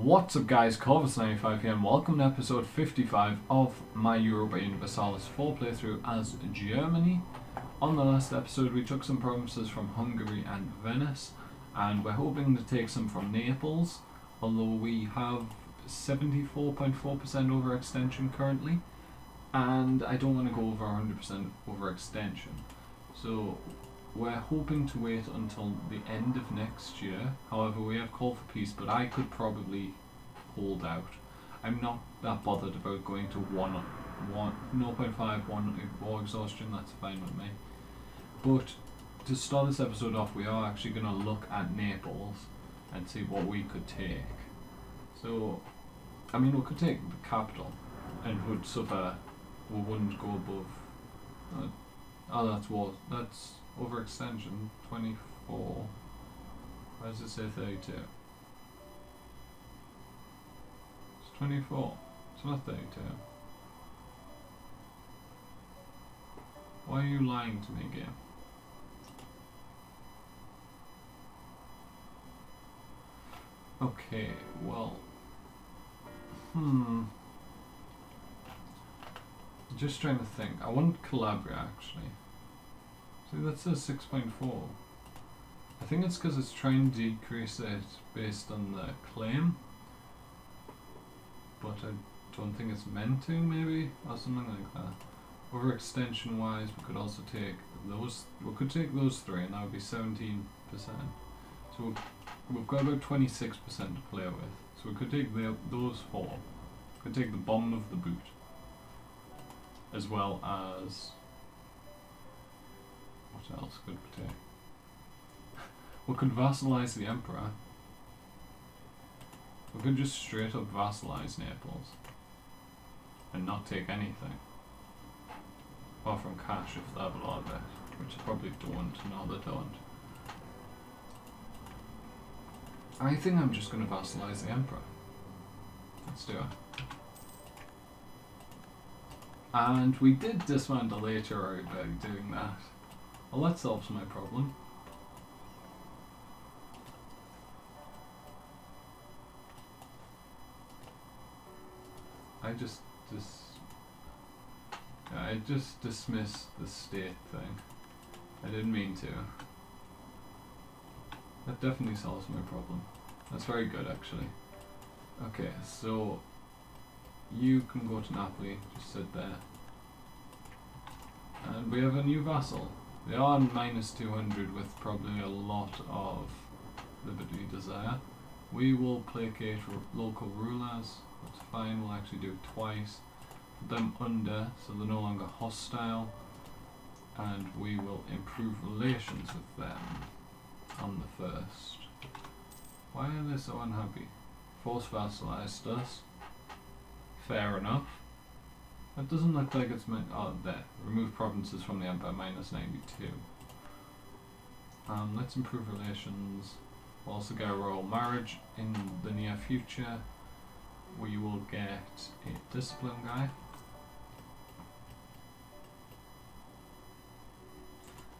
What's up guys, Corvus95 here and welcome to episode 55 of my Europa Universalis 4 playthrough as Germany. On the last episode we took some provinces from Hungary and Venice and we're hoping to take some from Naples, although we have 74.4% overextension currently and I don't want to go over 100% overextension. So we're hoping to wait until the end of next year. However, we have called for peace, but I could probably hold out. I'm not that bothered about going to 0.5, 1 war exhaustion, that's fine with me. But to start this episode off, we are actually going to look at Naples and see what we could take. So, I mean, we could take the capital and we wouldn't go above. That's overextension, 24. Why does it say 32? It's 24. It's not 32. Why are you lying to me, game? Okay, well. Just trying to think. I want Calabria actually. See, that says 6.4. I think it's because it's trying to decrease it based on the claim. But I don't think it's meant to, maybe? Or something like that. Overextension wise, we could also take those. We could take those three and that would be 17%. So we've got about 26% to play with. So we could take those four. We could take the bottom of the boot. As well as... what else could we take? We could vassalize the Emperor. We could just straight up vassalize Naples. And not take anything. Apart from cash if they have a lot of it. Which they probably don't. No, they don't. I think I'm just going to vassalize the Emperor. Let's do it. And we did dismantle later by doing that. Well, that solves my problem. I just dismissed the state thing. I didn't mean to. That definitely solves my problem. That's very good actually. Okay, so you can go to Napoli, just sit there. And we have a new vassal. They are on -200 with probably a lot of liberty desire. We will placate local rulers, that's fine, we'll actually do it twice. Put them under, so they're no longer hostile. And we will improve relations with them on the first. Why are they so unhappy? Force vassalized us. Fair enough. That doesn't look like it's meant. Oh, there. Remove provinces from the Empire, -92. Let's improve relations. We'll also get a royal marriage in the near future. We will get a discipline guy.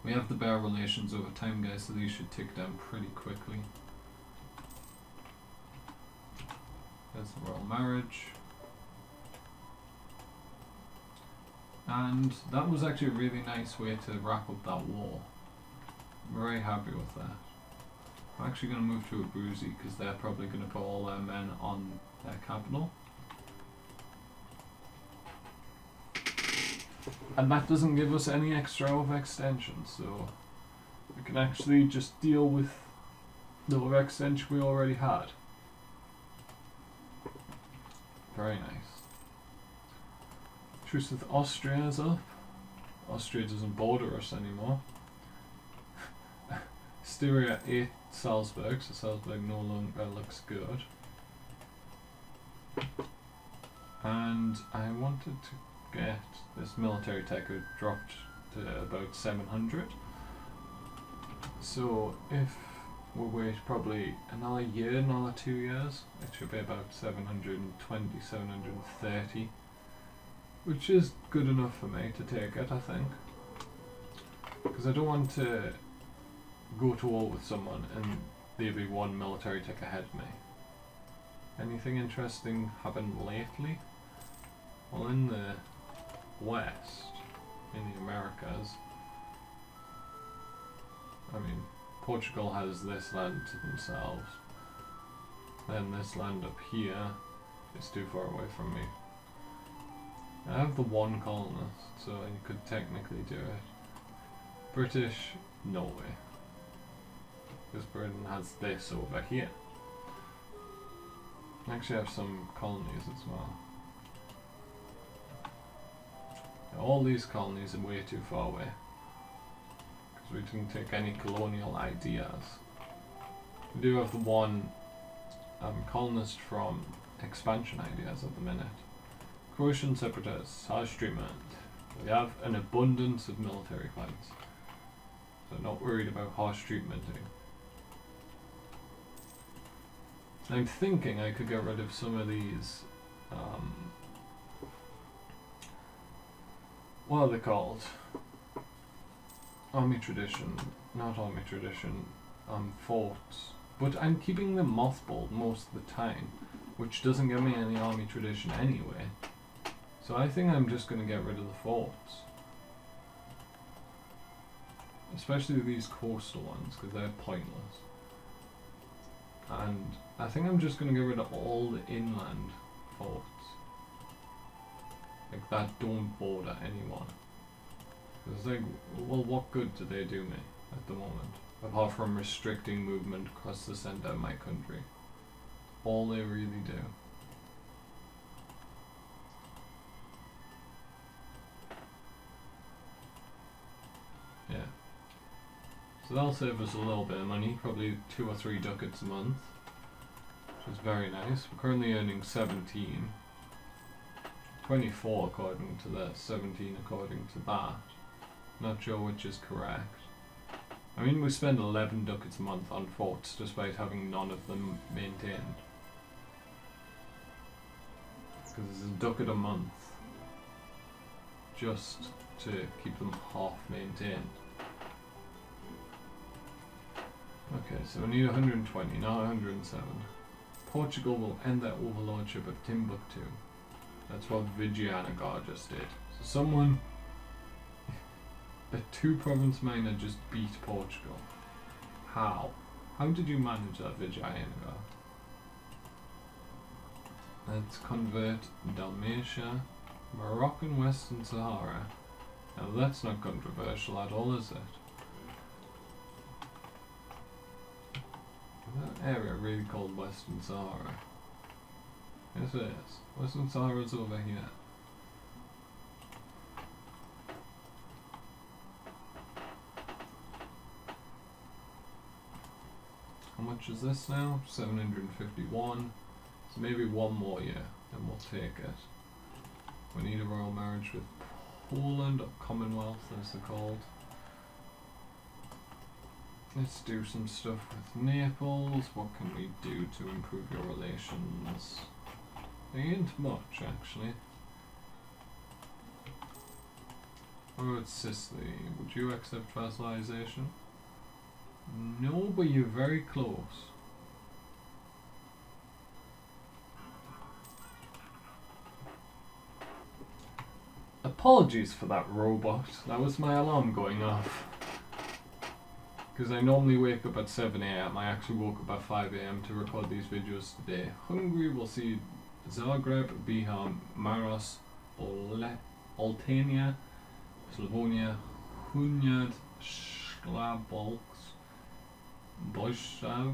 We have the better relations over time, guys, so these should tick down pretty quickly. There's the royal marriage. And that was actually a really nice way to wrap up that war. I'm very happy with that. I'm actually going to move to Abruzzi because they're probably going to put all their men on their capital. And that doesn't give us any extra overextension, so we can actually just deal with the overextension we already had. Very nice. Truce with Austria is up. Austria doesn't border us anymore. Styria ate Salzburg, so Salzburg no longer looks good. And I wanted to get this military tech dropped to about 700. So if we wait probably another year, another 2 years, it should be about 720, 730. Which is good enough for me to take it, I think. Because I don't want to go to war with someone and they be one military tech ahead of me. I anything interesting happened lately? Well, in the West, in the Americas, I mean, Portugal has this land to themselves. Then this land up here is too far away from me. I have the one colonist, so you could technically do it. British, no way. Because Britain has this over here. I actually have some colonies as well. All these colonies are way too far away. Because we didn't take any colonial ideas. We do have the one colonist from expansion ideas at the minute. Croatian separatists, harsh treatment. We have an abundance of military fights. So not worried about harsh treatmenting. I'm thinking I could get rid of some of these, what are they called? Army tradition, not army tradition, forts. But I'm keeping them mothballed most of the time, which doesn't give me any army tradition anyway. So I think I'm just going to get rid of the forts. Especially these coastal ones, because they're pointless. And I think I'm just going to get rid of all the inland forts. Like that don't border anyone. Because like, well, what good do they do me at the moment? Apart from restricting movement across the centre of my country. All they really do. Yeah. So that'll save us a little bit of money, probably 2 or 3 ducats a month. Which is very nice. We're currently earning 17. 24 according to this, 17 according to that. Not sure which is correct. I mean, we spend 11 ducats a month on forts despite having none of them maintained. Because it's a ducat a month just to keep them half maintained. Okay, so we need 120, not 107. Portugal will end their overlordship of Timbuktu. That's what Vijayanagara just did. So someone, a 2-province miner just beat Portugal. How? How did you manage that, Vijayanagara? Let's convert Dalmatia, Moroccan Western Sahara. Now that's not controversial at all, is it? Is that area really called Western Sahara? Yes it is. Western Sahara is over here. How much is this now? 751. So maybe one more year, then we'll take it. We need a royal marriage with Poland, or Commonwealth as they're called. Let's do some stuff with Naples. What can we do to improve your relations? Ain't much, actually. What about Sicily? Would you accept vassalization? No, but you're very close. Apologies for that robot. That was my alarm going off. Because I normally wake up at 7 AM. I actually woke up at 5 AM to record these videos today. Hungary will see Zagreb, Bihar, Maros, Oltenia, Slavonia, Hunyad, Schlabolks, Bojsav,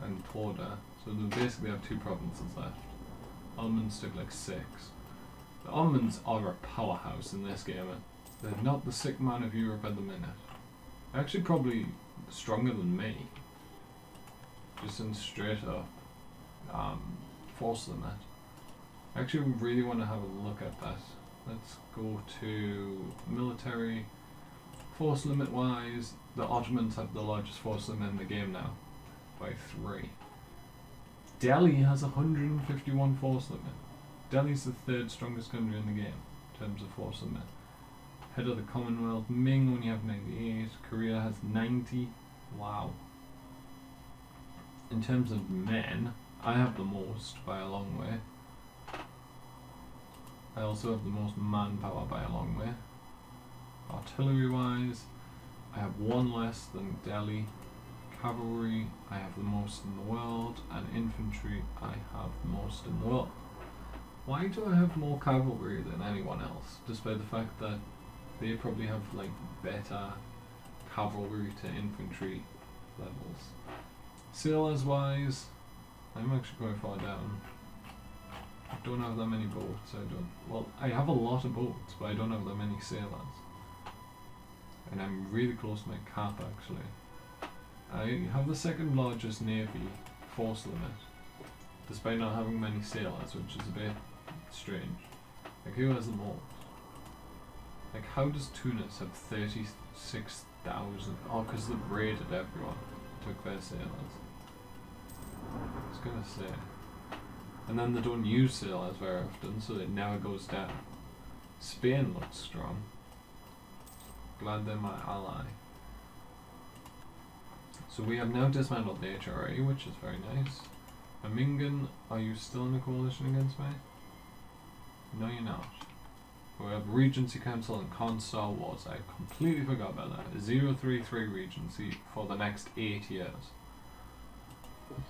and Torda. So they basically have 2 provinces left. Almonds took like 6. The Ottomans are a powerhouse in this game. They're not the sick man of Europe at the minute. They're actually probably stronger than me. Just in straight up force limit. I actually really want to have a look at that. Let's go to military. Force limit wise, the Ottomans have the largest force limit in the game now. By 3. Delhi has 151 force limit. Delhi's the 3rd strongest country in the game in terms of force limit. Head of the Commonwealth, Ming only have 98, Korea has 90. Wow. In terms of men, I have the most by a long way. I also have the most manpower by a long way. Artillery wise, I have one less than Delhi. Cavalry, I have the most in the world, and infantry, I have the most in the world. Why do I have more cavalry than anyone else, despite the fact that they probably have like better cavalry to infantry levels? Sailors wise, I'm actually going far down. I don't have that many boats. I have a lot of boats, but I don't have that many sailors. And I'm really close to my cap actually. I have the second largest navy force limit, despite not having many sailors, which is a bit strange. Like, who has the most? Like, how does Tunis have 36,000? Oh, because they've raided everyone, took their sailors. I was gonna say. And then they don't use sailors very often, so it never goes down. Spain looks strong. Glad they're my ally. So we have now dismantled the HRA, which is very nice. Amingen, are you still in a coalition against me? No, you're not. We have Regency Council and Constar Wars. I completely forgot about that. 033 Regency for the next 8 years.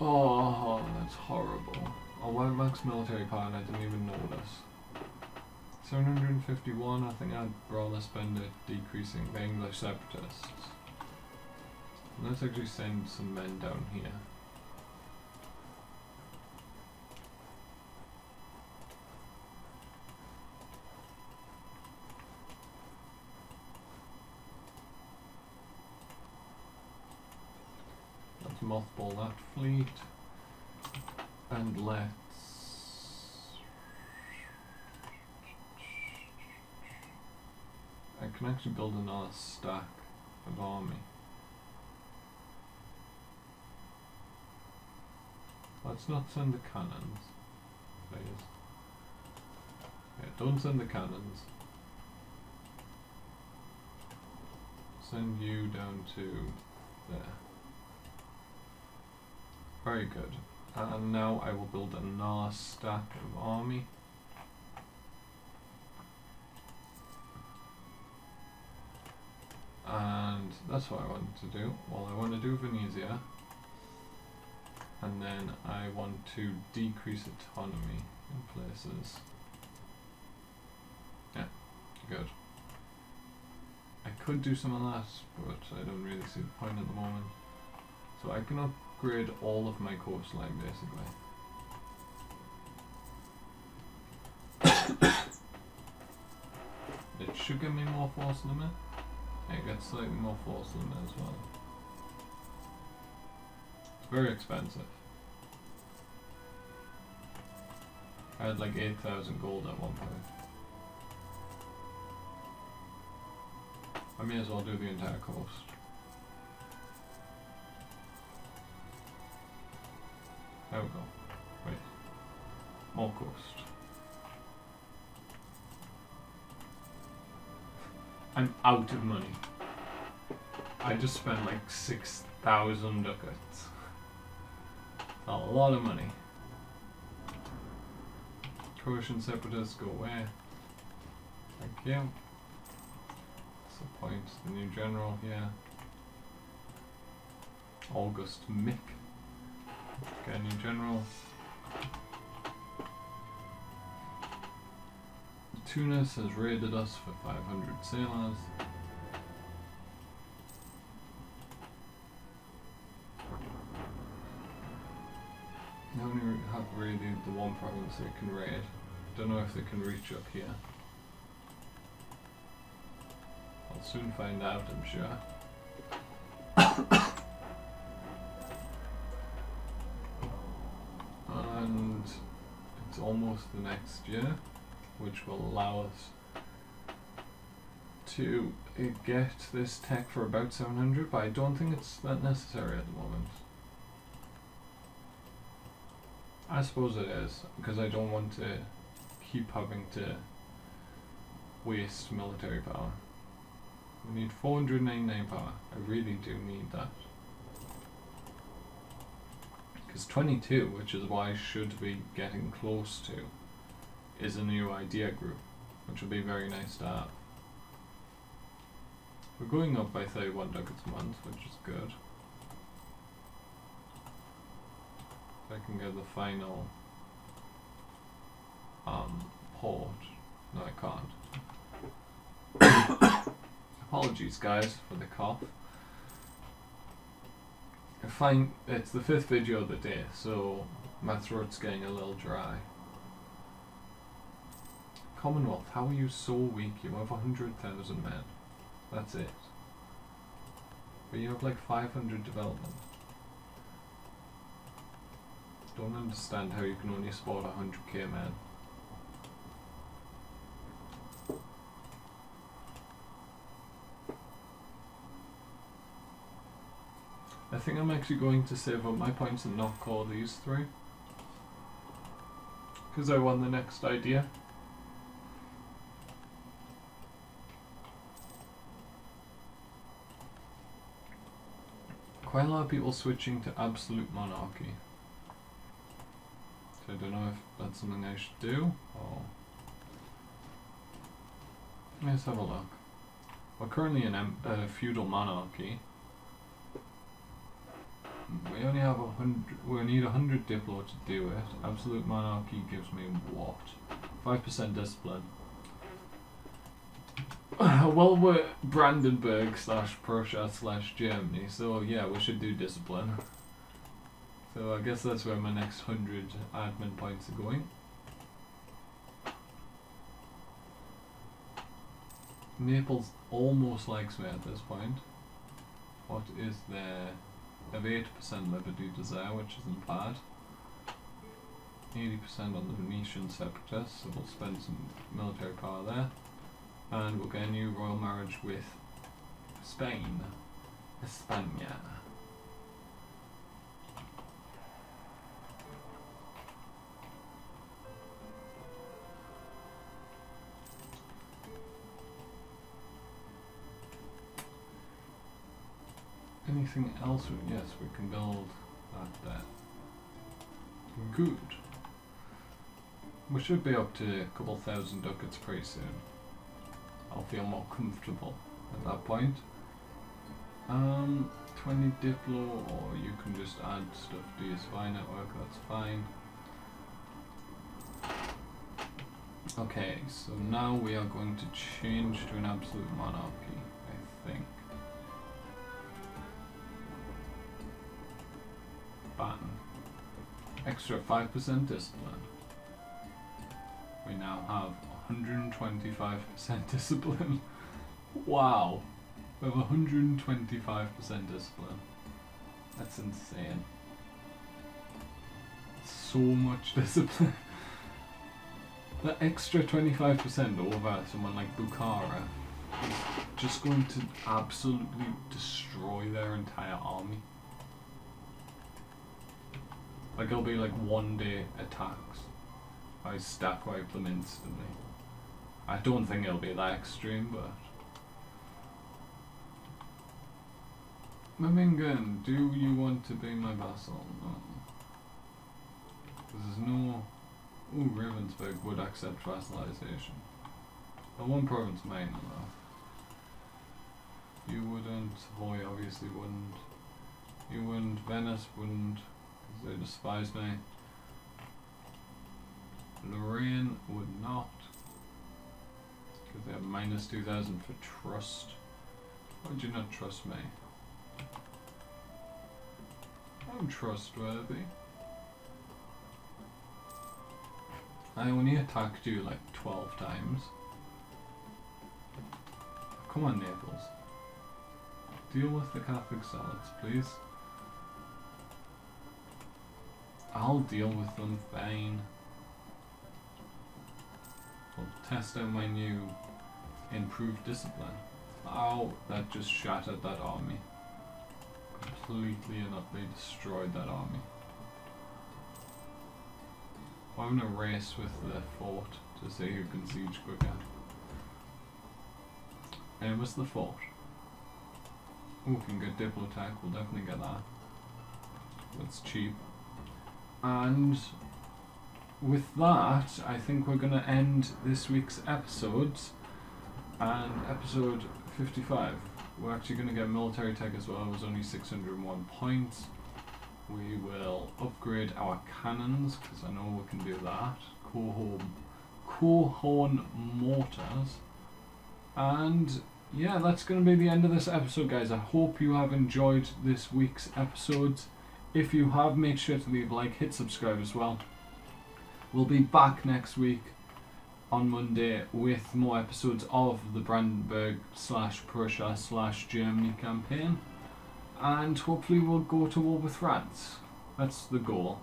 Oh, that's horrible. Oh, why max military power and I didn't even notice. 751, I think I'd rather spend it decreasing the English separatists. Let's actually send some men down here. Let's mothball that fleet. And let's... I can actually build another stack of army. Let's not send the cannons, please. Yeah, don't send the cannons. Send you down to there. Very good. And now I will build another stack of army. And that's what I want to do. Well, I want to do Venezia. And then I want to decrease autonomy in places. Yeah, good. I could do some of that, but I don't really see the point at the moment. So I can upgrade all of my coastline basically. It should give me more force limit. It gets slightly more force limit as well. Very expensive. I had like 8,000 gold at one point. I may as well do the entire coast. There we go. Wait. More coast. I'm out of money. I just spent like 6,000 ducats. A lot of money. Croatian separatists, go away. Thank you. What's the point? The new general here. August Mick. Get a new general. Tunis has raided us for 500 sailors. They only have really the one province they can raid. Don't know if they can reach up here. I'll soon find out, I'm sure. And it's almost the next year, which will allow us to get this tech for about 700, but I don't think it's that necessary at the moment. I suppose it is, because I don't want to keep having to waste military power. We need 499 power. I really do need that. Because 22, which is what I should be getting close to, is a new idea group, which will be very nice to have. We're going up by 31 ducats a month, which is good. If I can get the final port. No, I can't. Apologies guys for the cough. I find it's the 5th video of the day, so my throat's getting a little dry. Commonwealth, how are you so weak? You have 100,000 men. That's it. But you have like 500 development. Don't understand how you can only support 100k men. I think I'm actually going to save up my points and not call these 3. Because I won the next idea. Quite a lot of people switching to absolute monarchy. So I don't know if that's something I should do, or... Let's have a look. We're currently in a feudal monarchy. We only have 100. We need 100 diplo to do it. Absolute monarchy gives me what? 5% discipline. Well, we're Brandenburg / Prussia / Germany, so yeah, we should do discipline. So I guess that's where my next 100 admin points are going. Naples almost likes me at this point. What is there? Have 8% liberty desire, which isn't bad. 80% on the Venetian separatists, so we'll spend some military power there. And we'll get a new royal marriage with Spain. España. Anything else? Yes, we can build that there. Good. We should be up to a couple thousand ducats pretty soon. I'll feel more comfortable at that point. 20 diplo, or you can just add stuff to your spy network, that's fine. Okay, so now we are going to change to an absolute monarchy, I think. Ban. Extra 5% discipline. We now have 125% discipline. Wow. We have 125% discipline. That's insane. So much discipline. The extra 25% over someone like Bukhara is just going to absolutely destroy their entire army. Like, it'll be like 1-day attacks. I stack wipe them instantly. I don't think it'll be that extreme, but... Memmingen, do you want to be my vassal? No. There's no... Ooh, Ravensburg would accept vassalization. But one province might though. You wouldn't, Savoy obviously wouldn't. You wouldn't, Venice wouldn't, because they despise me. Lorraine would not, because they have minus 2000 for trust. Why would you not trust me? I'm trustworthy. I only attacked you like 12 times. Come on, Naples. Deal with the Catholic zealots, please. I'll deal with them, fine. I'll test out my new improved discipline. Ow, that just shattered that army. Completely and utterly destroyed that army. I'm having a race with the fort to see who can siege quicker. And what's the fort? Oh, we can get Diplo attack, we'll definitely get that. That's cheap. And with that, I think we're going to end this week's episodes. And episode 55, we're actually going to get military tech as well. It was only 601 points. We will upgrade our cannons, because I know we can do that. Cohorn mortars. And yeah, that's going to be the end of this episode, guys. I hope you have enjoyed this week's episodes. If you have, make sure to leave a like, hit subscribe as well. We'll be back next week on Monday with more episodes of the Brandenburg / Prussia / Germany campaign. And hopefully we'll go to war with France. That's the goal.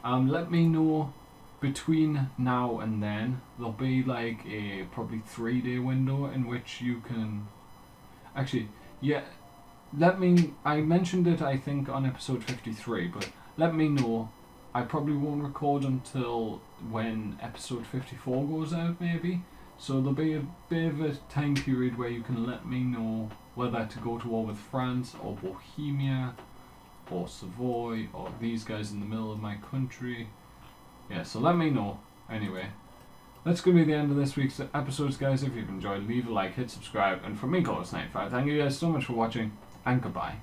Let me know between now and then. There'll be like a probably 3-day window in which you can... Actually, yeah, I mentioned it I think on episode 53, but let me know. I probably won't record until when episode 54 goes out, maybe. So there'll be a bit of a time period where you can let me know whether to go to war with France or Bohemia or Savoy or these guys in the middle of my country. Yeah, so let me know. Anyway, that's going to be the end of this week's episodes, guys. If you've enjoyed, leave a like, hit subscribe, and from me, Chorus95, thank you guys so much for watching, and goodbye.